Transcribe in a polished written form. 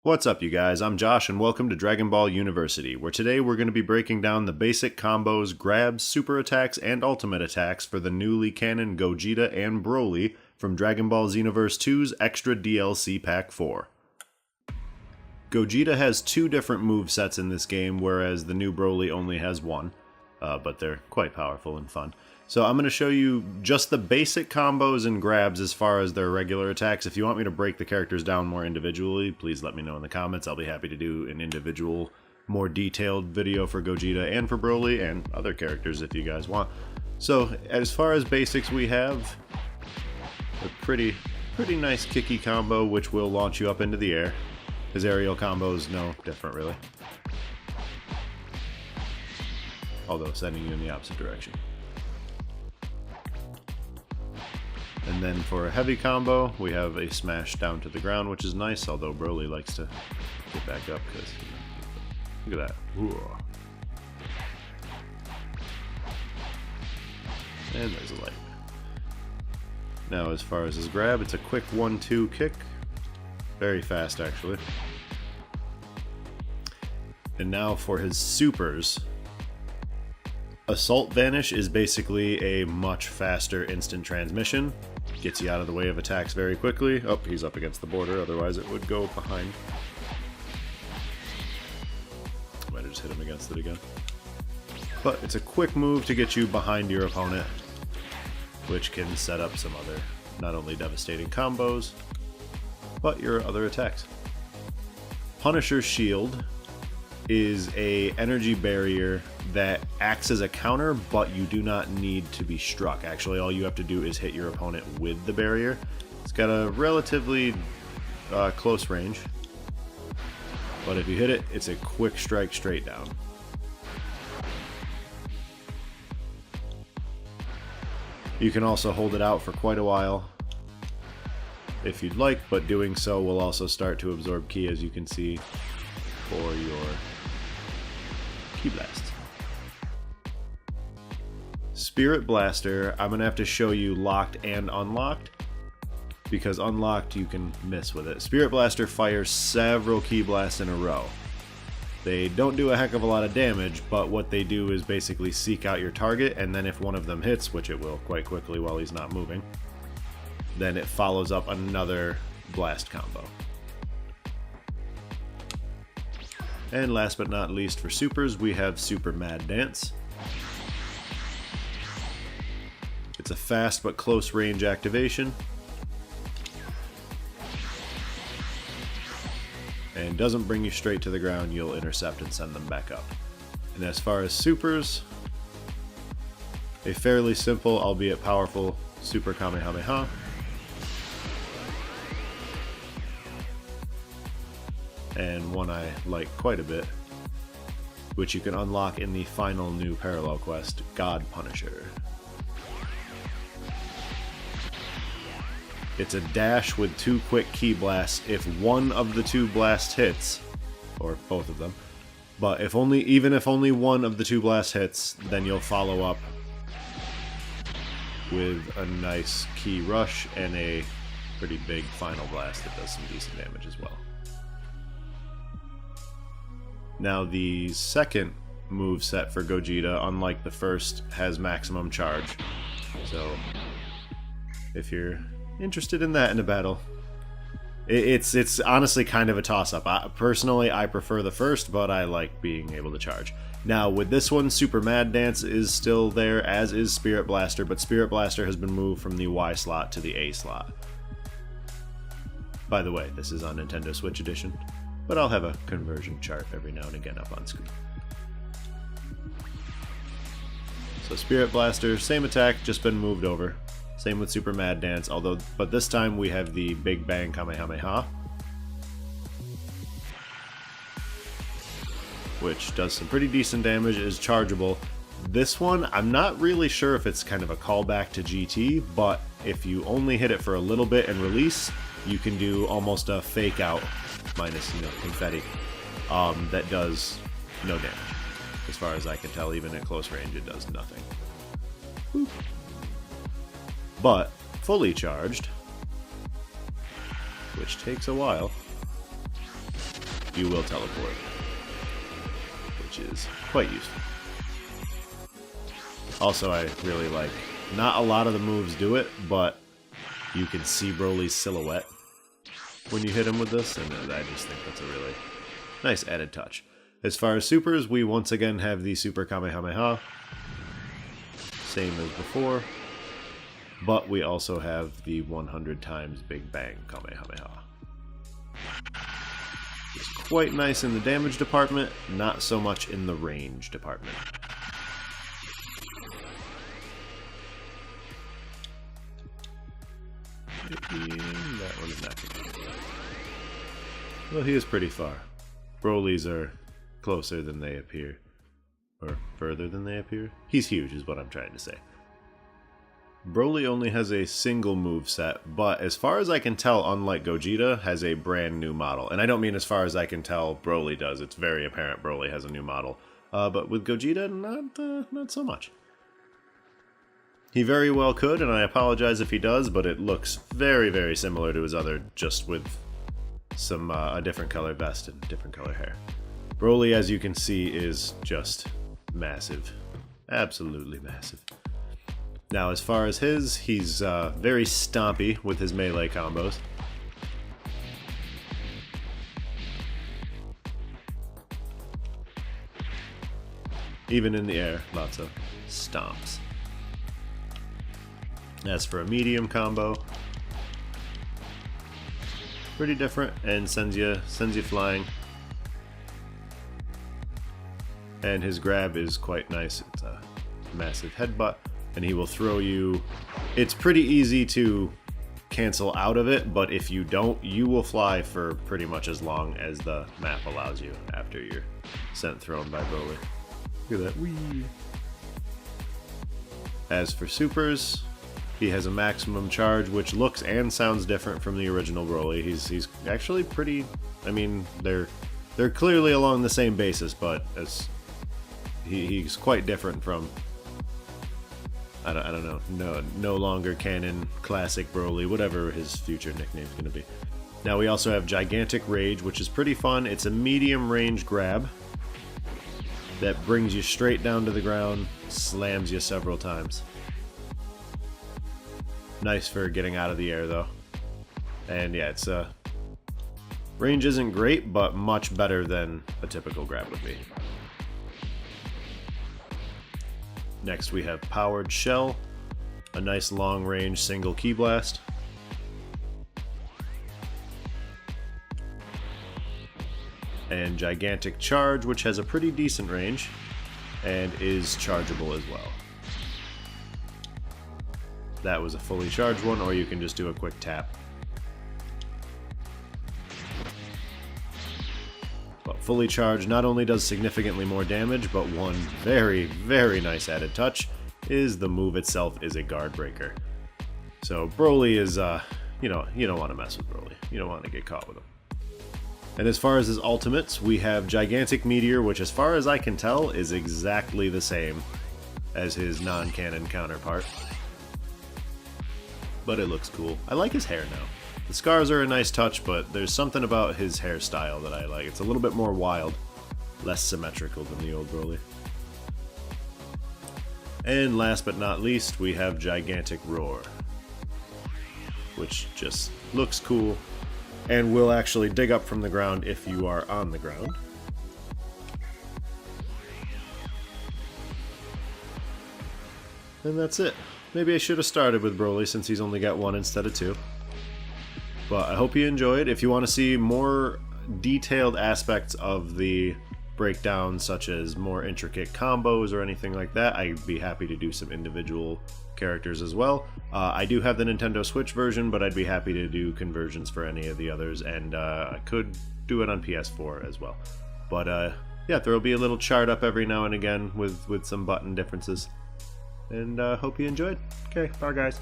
What's up, you guys? I'm Josh, and welcome to Dragon Ball University, where today we're going to be breaking down the basic combos, grabs, super attacks, and ultimate attacks for the newly canon Gogeta and Broly from Dragon Ball Xenoverse 2's Extra DLC Pack 4. Gogeta has two different movesets in this game, whereas the new Broly only has one, but they're quite powerful and fun. So I'm going to show you just the basic combos and grabs as far as their regular attacks. If you want me to break the characters down more individually, please let me know in the comments. I'll be happy to do an individual, more detailed video for Gogeta and for Broly and other characters if you guys want. So as far as basics, we have a pretty nice kicky combo which will launch you up into the air. His aerial combo's no different really, although sending you in the opposite direction. And then for a heavy combo, we have a smash down to the ground, which is nice, although Broly likes to get back up, because look at that. Ooh. And there's a light. Now as far as his grab, it's a quick 1-2 kick. Very fast, actually. And now for his supers. Assault Vanish is basically a much faster instant transmission. Gets you out of the way of attacks very quickly. Oh, he's up against the border, otherwise it would go behind. Might have just hit him against it again. But it's a quick move to get you behind your opponent, which can set up some other, not only devastating combos, but your other attacks. Punisher's Shield is a energy barrier that acts as a counter, but you do not need to be struck. Actually, all you have to do is hit your opponent with the barrier. It's got a relatively close range, but if you hit it, it's a quick strike straight down. You can also hold it out for quite a while if you'd like, but doing so will also start to absorb ki, as you can see, for your Ki Blast. Spirit Blaster, I'm going to have to show you locked and unlocked, because unlocked you can miss with it. Spirit Blaster fires several Ki Blasts in a row. They don't do a heck of a lot of damage, but what they do is basically seek out your target, and then if one of them hits, which it will quite quickly while he's not moving, then it follows up another blast combo. And last but not least for supers, we have Super Mad Dance. It's a fast but close range activation, and doesn't bring you straight to the ground. You'll intercept and send them back up. And as far as supers, a fairly simple, albeit powerful, Super Kamehameha. And one I like quite a bit, which you can unlock in the final new parallel quest, God Punisher. It's a dash with two quick Ki Blasts if one of the two blast hits, or both of them, but even if only one of the two blast hits, then you'll follow up with a nice Ki Rush and a pretty big final blast that does some decent damage as well. Now the second move set for Gogeta, unlike the first, has maximum charge. So if you're interested in that in a battle, it's honestly kind of a toss-up. Personally, I prefer the first, but I like being able to charge. Now with this one, Super Mad Dance is still there, as is Spirit Blaster, but Spirit Blaster has been moved from the Y slot to the A slot. By the way, this is on Nintendo Switch Edition, but I'll have a conversion chart every now and again up on screen. So Spirit Blaster, same attack, just been moved over. Same with Super Mad Dance, but this time we have the Big Bang Kamehameha, which does some pretty decent damage, is chargeable. This one, I'm not really sure if it's kind of a callback to GT, but if you only hit it for a little bit and release, you can do almost a fake out, minus, confetti, that does no damage. As far as I can tell, even at close range, it does nothing. Boop. But fully charged, which takes a while, you will teleport, which is quite useful. Also, I really like, not a lot of the moves do it, but you can see Broly's silhouette when you hit him with this, and I just think that's a really nice added touch. As far as supers, we once again have the Super Kamehameha, same as before, but we also have the 100 times Big Bang Kamehameha. It's quite nice in the damage department, not so much in the range department. That one is not good. Well, he is pretty far. Broly's are closer than they appear. Or further than they appear. He's huge is what I'm trying to say. Broly only has a single move set, but as far as I can tell, unlike Gogeta, has a brand new model. And I don't mean as far as I can tell Broly does. It's very apparent Broly has a new model. But with Gogeta, not so much. He very well could, and I apologize if he does, but it looks very, very similar to his other, just with some a different color vest and different color hair. Broly, as you can see, is just massive. Absolutely massive. Now, as far as he's very stompy with his melee combos. Even in the air, lots of stomps. As for a medium combo, pretty different and sends you flying. And his grab is quite nice. It's a massive headbutt, and he will throw you. It's pretty easy to cancel out of it, but if you don't, you will fly for pretty much as long as the map allows you after you're sent thrown by Broly. Look at that. Whee! As for supers, he has a maximum charge, which looks and sounds different from the original Broly. He's actually pretty. I mean, they're clearly along the same basis, but he's quite different from. I don't know. No longer canon classic Broly, whatever his future nickname's gonna be. Now we also have Gigantic Rage, which is pretty fun. It's a medium range grab that brings you straight down to the ground, slams you several times. Nice for getting out of the air, though. And yeah, it's range isn't great, but much better than a typical grab would be. Next we have Powered Shell, a nice long-range single ki blast. And Gigantic Charge, which has a pretty decent range and is chargeable as well. That was a fully charged one, or you can just do a quick tap. But fully charged not only does significantly more damage, but one very, very nice added touch is the move itself is a guard breaker. So Broly is, you don't want to mess with Broly. You don't want to get caught with him. And as far as his ultimates, we have Gigantic Meteor, which as far as I can tell is exactly the same as his non-canon counterpart. But it looks cool. I like his hair now. The scars are a nice touch, but there's something about his hairstyle that I like. It's a little bit more wild, less symmetrical than the old Broly. And last but not least, we have Gigantic Roar, which just looks cool and will actually dig up from the ground if you are on the ground. And that's it. Maybe I should have started with Broly since he's only got one instead of two. But I hope you enjoyed. If you want to see more detailed aspects of the breakdown, such as more intricate combos or anything like that, I'd be happy to do some individual characters as well. I do have the Nintendo Switch version, but I'd be happy to do conversions for any of the others, and I could do it on PS4 as well. But yeah, there will be a little chart up every now and again with some button differences. And hope you enjoyed. Okay, bye guys.